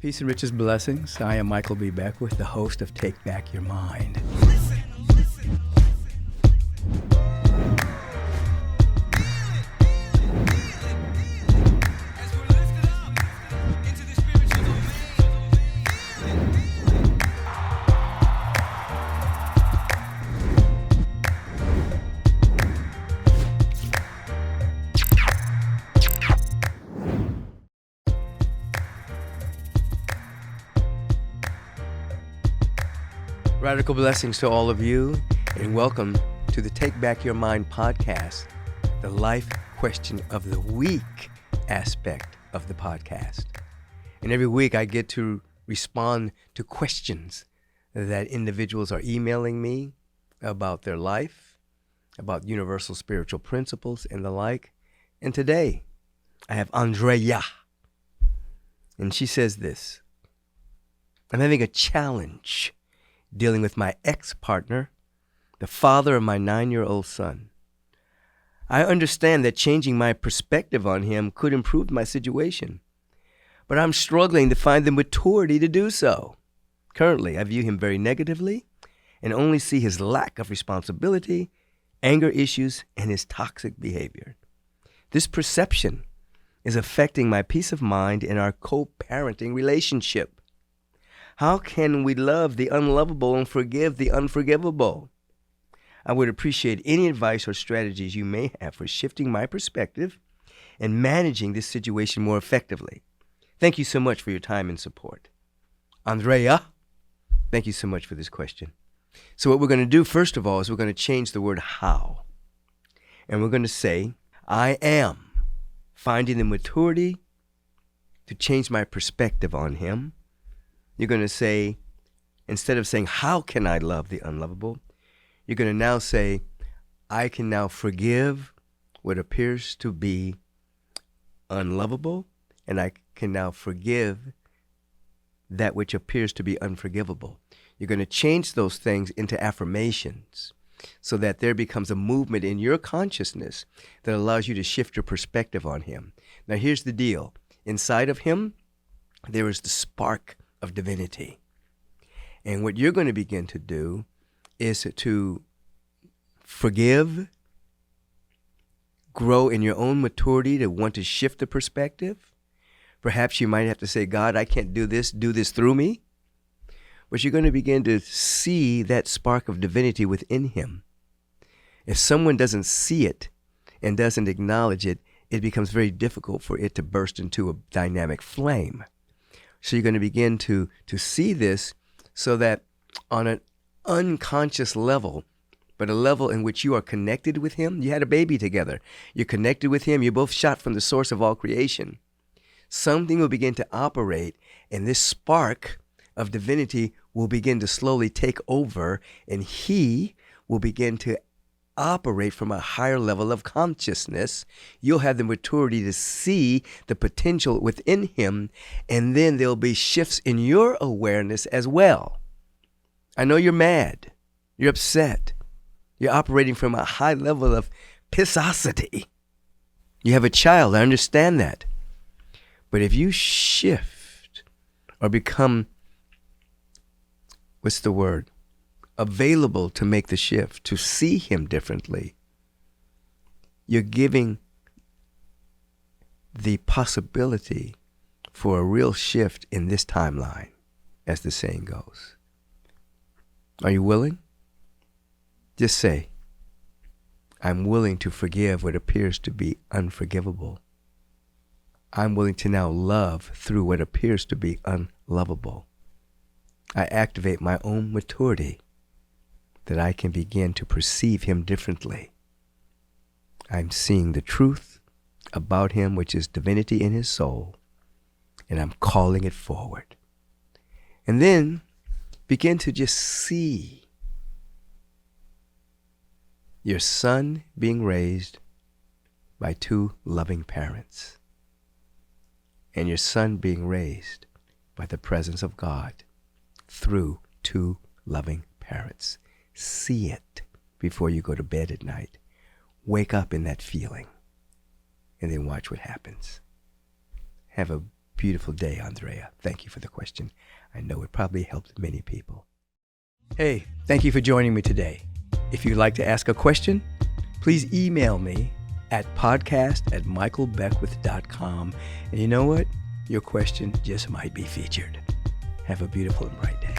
Peace and riches blessings. I am Michael B. Beckwith, the host of Take Back Your Mind. Radical blessings to all of you, and welcome to the Take Back Your Mind podcast, the life question of the week aspect of the podcast. And every week I get to respond to questions that individuals are emailing me about their life, about universal spiritual principles and the like. And today I have Andreea, and she says this: I'm having a challenge dealing with my ex-partner, the father of my 9-year-old son. I understand that changing my perspective on him could improve my situation, but I'm struggling to find the maturity to do so. Currently, I view him very negatively and only see his lack of responsibility, anger issues, and his toxic behavior. This perception is affecting my peace of mind in our co-parenting relationship. How can we love the unlovable and forgive the unforgivable? I would appreciate any advice or strategies you may have for shifting my perspective and managing this situation more effectively. Thank you so much for your time and support. Andreea, thank you so much for this question. So what we're going to do, first of all, is we're going to change the word how. And we're going to say, I am finding the maturity to change my perspective on him. You're going to say, instead of saying, how can I love the unlovable? You're going to now say, I can now forgive what appears to be unlovable, and I can now forgive that which appears to be unforgivable. You're going to change those things into affirmations so that there becomes a movement in your consciousness that allows you to shift your perspective on him. Now, here's the deal. Inside of him, there is the spark of divinity. And what you're going to begin to do is to forgive, grow in your own maturity to want to shift the perspective. Perhaps you might have to say, God, I can't do this through me. But you're going to begin to see that spark of divinity within him. If someone doesn't see it and doesn't acknowledge it, it becomes very difficult for it to burst into a dynamic flame. So you're going to begin to see this so that on an unconscious level, but a level in which you are connected with him. You had a baby together. You're connected with him. You're both shot from the source of all creation. Something will begin to operate, and this spark of divinity will begin to slowly take over, and he will begin to operate from a higher level of consciousness. You'll have the maturity to see the potential within him, and then there'll be shifts in your awareness as well. I know you're mad. You're upset. You're operating from a high level of pissosity. You have a child. I understand that. But if you shift or become, available to make the shift, to see him differently, you're giving the possibility for a real shift in this timeline, as the saying goes. Are you willing? Just say, I'm willing to forgive what appears to be unforgivable. I'm willing to now love through what appears to be unlovable. I activate my own maturity that I can begin to perceive him differently. I'm seeing the truth about him, which is divinity in his soul, and I'm calling it forward. And then begin to just see your son being raised by two loving parents, and your son being raised by the presence of God through two loving parents. See it before you go to bed at night. Wake up in that feeling, and then watch what happens. Have a beautiful day, Andreea. Thank you for the question. I know it probably helped many people. Hey, thank you for joining me today. If you'd like to ask a question, please email me at podcast@michaelbeckwith.com. And you know what? Your question just might be featured. Have a beautiful and bright day.